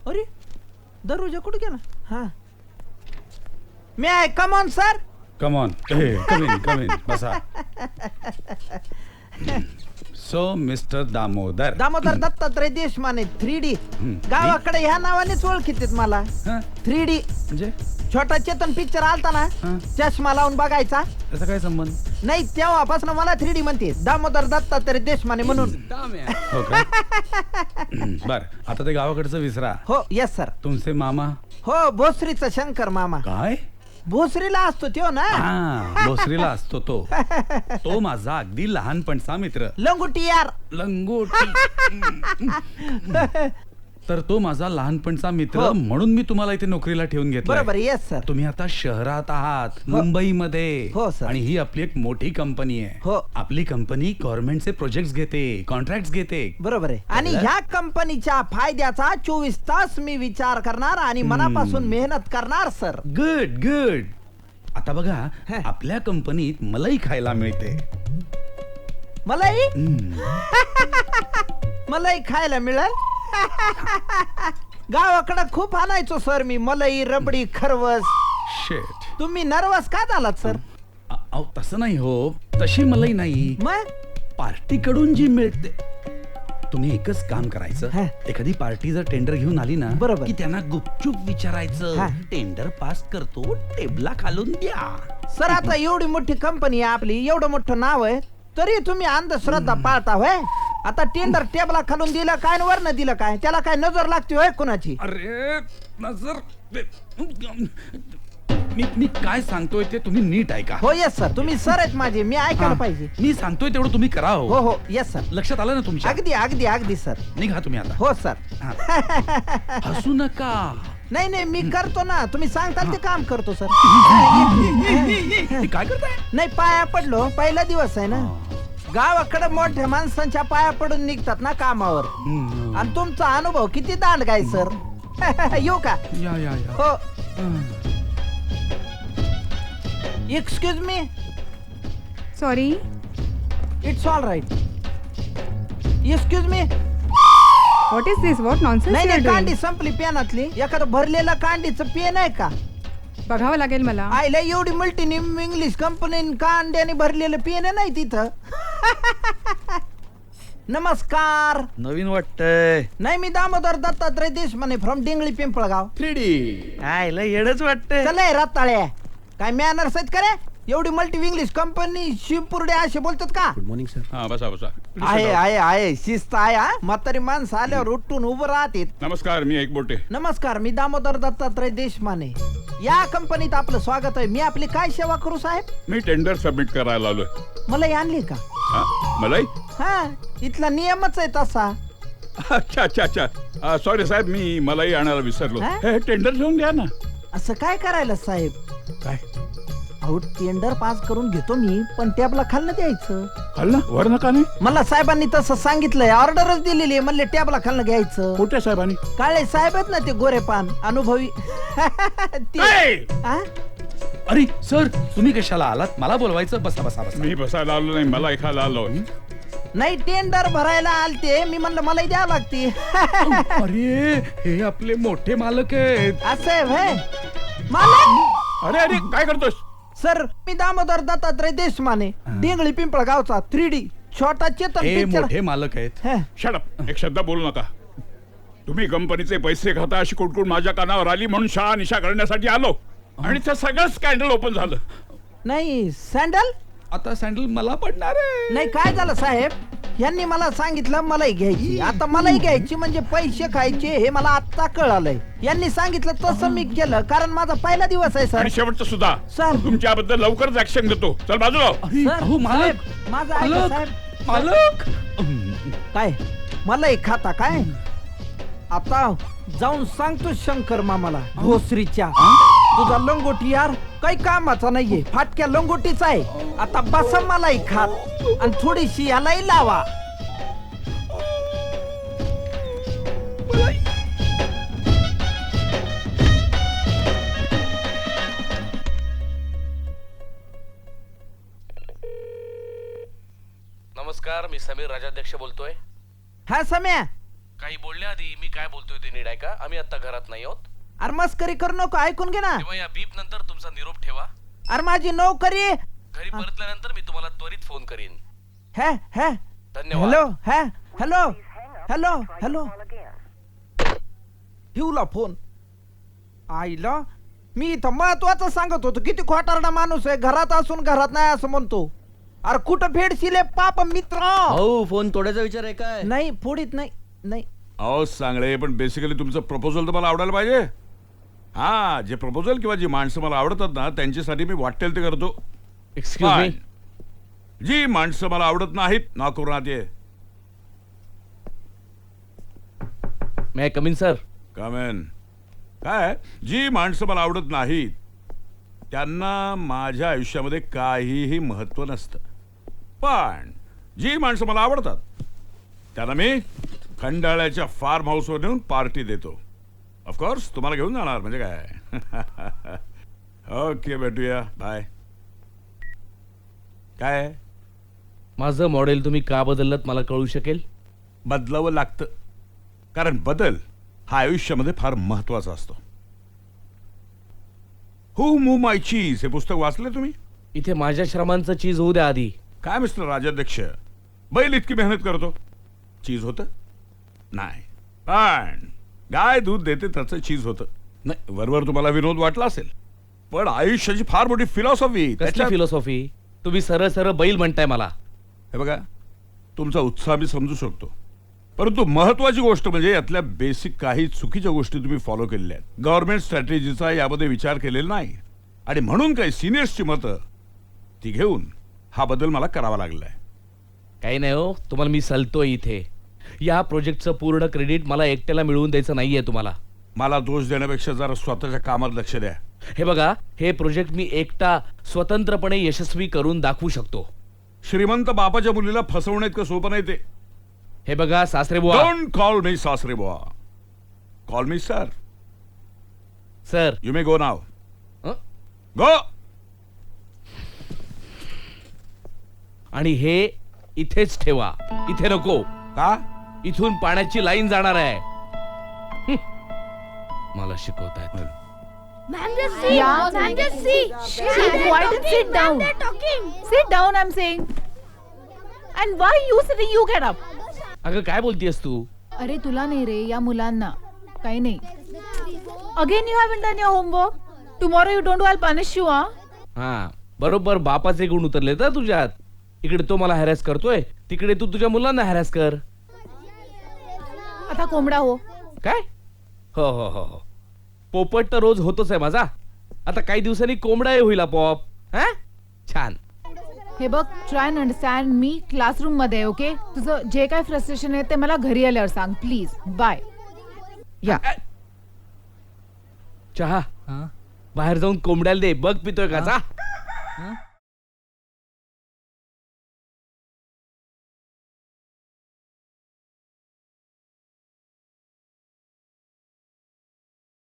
अरे दरवाजा कुठे गेला? हा मी आहे. Come on sir. Come on. Come in बसा. So mister Damodar Dattatray Deshmane 3D गावाकडे ह्या नावानेच ओळखीत मला. 3D म्हणजे छोटा चेतन पिक्चर आलता ना, चष्मा लावून बघायचा. त्याचा काय संबंध? नाही, तेव्हापासून मला 3D म्हणते. दामोदर दत्तात्रय देशमाने म्हणून. हो का? बर, आता ते गावाकडचं विसरा. हो यस सर. तुमचे मामा? हो भोसरीचा शंकर मामा. काय? भोसरीला असतो त्यो ना. भोसरीला असतो तो. तो माझा अगदी लहानपणचा मित्र. लंगोटी यार. लंगोटी. तर तो माझा लहानपणचा मित्र म्हणून मी तुम्हाला इथे नोकरीला ठेवून घेतलं. बरोबर. Yes sir. तुम्ही आता शहरात आहात, मुंबईमध्ये. हो सर. आणि ही आपली एक मोठी कंपनी आहे. हो. आपली कंपनी गव्हर्नमेंटचे प्रोजेक्ट घेते, कॉन्ट्रॅक्ट घेते. बरोबर आहे. आणि ह्या कंपनीच्या फायद्याचा 24 तास मी विचार करणार आणि मनापासून मेहनत करणार सर. Good good. आता बघा, आपल्या कंपनीत मलाई खायला मिळते. मलाई? मलाई खायला मिळेल? गावाकडे खूप आणायचो सर मी मलाई, रबडी, खरवस. शेट. तुम्ही नर्वस का झालात सर? तसं नाही हो, तशी मलाई नाही. मग पार्टी कडून जी मिळते. तुम्ही एकच काम करायचं, एखादी पार्टी जर टेंडर घेऊन आली ना, बरोबर, की त्यांना गुपचूप विचारायचं, टेंडर पास करतो, टेबला खालून द्या. सर आता एवढी मोठी कंपनी आहे आपली, एवढं मोठं नाव आहे, तरी तुम्ही अंधश्रद्धा पाळता होय? आता टेंडर टेबला खालून दिलं काय, वरनं दिलं काय, त्याला काय नजर लागते होय कुणाची? अरे नजर. मी काय सांगतोय ते तुम्ही नीट ऐका. हो यस सर. तुम्ही सर आहेत माझे, मी ऐकायला पाहिजे. मी सांगतोय तेवढं तुम्ही करा. हो हो यस सर. लक्षात आलं ना तुमच्या? अगदी अगदी अगदी सर. निघा तुम्ही आता. हो सर. हसू नका. नाही नाही, मी करतो ना, तुम्ही सांगताल ते काम करतो सर. काय करताय? नाही, पाया पडलो, पहिला दिवस आहे ना. गावाकडे मोठ्या माणसांच्या पाया पडून निघतात ना कामावर. आणि तुमचा अनुभव किती दांड काय सर. येऊ का? या या या. हो. Excuse me. Sorry. It's all right. Excuse me. What is this? What nonsense नाही यू आर नाही, कांडी डुइंग? संपली पेनातली. एखादं भरलेलं कांडीचं पेन आहे का? बघावं लागेल मला. आईला एवढी मल्टीनेम इंग्लिश कंपनी कांड्याने भरलेलं पेन नाही तिथं. नमस्कार. नवीन वाटतंय. नाही, मी दामोदर दत्तात्रय देशमाने फ्रॉम डिंगळी पिंपळगाव. 3D. आयला येडच वाटतंय. चला रताळ्या, काय मॅनर्स आहेत का रे? एवढी मल्टी इंग्लिश कंपनी शिवपुर्डे असे बोलतात का? Good morning sir. हा बसा बसा. आहे आहे आहे, शिस्त आहे. हा, म्हातारी माणसं आल्यावर उठून उभं राहते. नमस्कार, मी एकबोटे. नमस्कार, मी दामोदर दत्तात्रय देशमाने. या कंपनीत आपलं स्वागत आहे. मी आपली काय सेवा करू साहेब? मी टेंडर सबमिट करायला आलोय. मलाई आणली का? मलाई? हा, इथला नियमच आहे तसा. अच्छा अच्छा अच्छा. सॉरी साहेब, मी मलाई आणायला विसरलो. हा? हे टेंडर घेऊन द्या ना. असं काय करायला साहेब? काय? अहो, टेंडर पास करून घेतो मी, पण टॅबला खालनं द्यायचं. खाल्लं वर नका नाही. मला साहेबांनी तसं सांगितलंय, ऑर्डरच दिलेली आहे. म्हणले टॅबला खालनं घ्यायचं. कुठे साहेबांनी? काळे साहेब आहेत ना ते गोरेपान अनुभवी. ते- हा? अरे सर, तुम्ही कशाला आलात? मला बोलवायचं. बसा बसा बसा. मी बसायला आलो नाही, मला एखादा आलो. नाही, टेंडर भरायला आलते मी, म्हणलं मला द्यावं लागते. अरे हे आपले मोठे मालक आहेत. असं आहे व्हय? मालक? अरे अरे काय करतोस? सर, मी दामोदर दत्तात्रय देशमाने, डिंगळी पिंपळ गावचा 3D छोटा चेतन हे पिक्चर. मोठे मालक आहेत. हा. शट, एक शब्द बोलू नका. तुम्ही कंपनीचे पैसे खाता अशी कुटकुट माझ्या कानावर आली म्हणून शहा निशा करण्यासाठी आलो, आणि ते सगळं स्कॅन्डल ओपन झालं. नाही, सँडल आता सँडल मला पडणार आहे. नाही. काय झालं साहेब, यांनी मला सांगितलं मलाई घ्यायची. आता मलाई घ्यायची म्हणजे पैसे खायचे हे मला आता कळालंय. यांनी सांगितलं तसं मी केलं, कारण माझा पहिला दिवस आहे सर. आणि शेवटचं सुद्धा सर. तुमच्याबद्दल लवकरच ऍक्शन घेतो. चल बाजूला. अरे, सर, अहो, मालक साहेब, माझं ऐका मालक साहेब. मालक. काय मलाई खाता काय? आता जाऊन सांगतो शंकर मामाला भोसरीच्या, तुझा लंगोटी यार काही कामाचा नाहीये, फाटक्या लंगोटीचा आहे. आता बसा मलाई खात आणि थोडीशी यालाही लावा. नमस्कार, मी समीर राजाध्यक्ष बोलतोय. हा सम्या काही बोलण्याआधी मी काय बोलतोय ते नीट ऐका. आम्ही आता घरात नाही आहोत. अरे मस्करी करू नको, ऐकून घे ना. तेव्हा या बीप नंतर तुमचा निरोप ठेवा. अरे माझी नोकरी. घरी परतल्यानंतर मी तुम्हाला त्वरित फोन करीन. हॅ हॅ धन्यवाद. हॅलो हॅ हॅलो हॅलो हॅलो ठेवला फोन. आईला मी इथं महत्वाचं सांगत होतो, किती खोटारडा माणूस आहे, घरात असून घरात नाही असं म्हणतो. अरे कुठं फेडशिले पाप मित्र. हो फोन तोडायचा विचार आहे काय? नाही फोडीत नाही नाही. अहो सांगळे, पण बेसिकली तुमचं प्रपोजल तर मला आवडायला पाहिजे. हा, जे प्रपोजल किंवा जी माणसं मला आवडतात ना त्यांच्यासाठी मी वाटेल ते करतो. Excuse me. पण जी माणसं मला आवडत नाहीत ना करून ये. मे कमिन सर. कमेन. काय जी माणसं मला आवडत नाहीत त्यांना माझ्या आयुष्यामध्ये काहीही महत्व नसतं. पण जी माणसं मला आवडतात त्यांना मी खंडाळ्याच्या फार्म हाऊसवर नेऊन पार्टी देतो. ऑफकोर्स तुम्हाला घेऊन जाणार म्हणजे काय. ओके भेटूया, बाय. काय माझं मॉडेल तुम्ही का बदललं मला कळू शकेल? बदलावं लागतं, कारण बदल हा आयुष्यामध्ये फार महत्वाचा असतो. हू मू माय चीज हे पुस्तक वाचलं तुम्ही? इथे माझ्या श्रमांचं चीज होऊ द्या आधी. काय मिस्टर राजाध्यक्ष, बैल इतकी मेहनत करतो, चीज होतं नाही. पण गाय दूध देते त्याचं चीज होतं. नाही, वरवर तुम्हाला विनोद वाटला असेल, पण आयुष्याची फार मोठी फिलॉसॉफी. कसली फिलॉसॉफी? तुम्ही सरळ सरळ बैल म्हणताय मला. हे बघा, तुमचा उत्साह मी समजू शकतो, परंतु महत्वाची गोष्ट म्हणजे यातल्या बेसिक काही चुकीच्या गोष्टी तुम्ही फॉलो केलेल्या आहेत. गव्हर्नमेंट स्ट्रॅटेजीचा यामध्ये विचार केलेला नाही, आणि म्हणून काही सिनियर्सची मतं ती घेऊन हा बदल मला करावा लागलाय. काही नाही हो, तुम्हाला मी सलतोय इथे. या प्रोजेक्टचं पूर्ण क्रेडिट मला एकट्याला मिळवून द्यायचं नाहीये तुम्हाला. मला दोष देण्यापेक्षा जरा स्वतःच्या कामात लक्ष द्या. हे बघा, हे प्रोजेक्ट मी एकटा स्वतंत्रपणे यशस्वी करून दाखवू शकतो. श्रीमंत बापाच्या मुलीला फसवणं इतकं सोपं नाही ते. हे बघा सासरे बुवा. डोंट कॉल मी सासरे बुवा, call me sir. Sir. You may go now. अं? गो. आणि हे इथेच ठेवा, इथे नको. का? इथून पाण्याची लाईन जाणार आहे. हं. मला शिकवतायत. Ma'am, just see. Yeah. Ma'am, just see. See, quiet and sit down. They're talking. Sit down, I'm saying. And why you sitting? You get up. अगं काय बोलतीयस तू? अरे तुला नाही रे, या मुलांना काही नाही. Again you haven't done your homework. Tomorrow you don't do, I'll punish you, huh? हा, बरोबर बापाचे गुण उतरले तर तुझ्यात. इकडे तो मला हॅरॅस करतोय, तिकडे तू तुझ्या मुलांना हॅरॅस कर. आता कोंबडा हो. काय? हो हो हो हो, पोपट तर रोज होतोच आहे माझा. आता काही दिवसांनी कोंबडाही होईल आपोआप. हा, छान. हे बघ, try and understand me classroom मध्ये, ओके? तुझं जे काय फ्रस्ट्रेशन आहे ते मला घरी आल्यावर सांग प्लीज. बाय. या. चहा बाहेर जाऊन कोंबड्याला दे, बघ पितोय का. जा.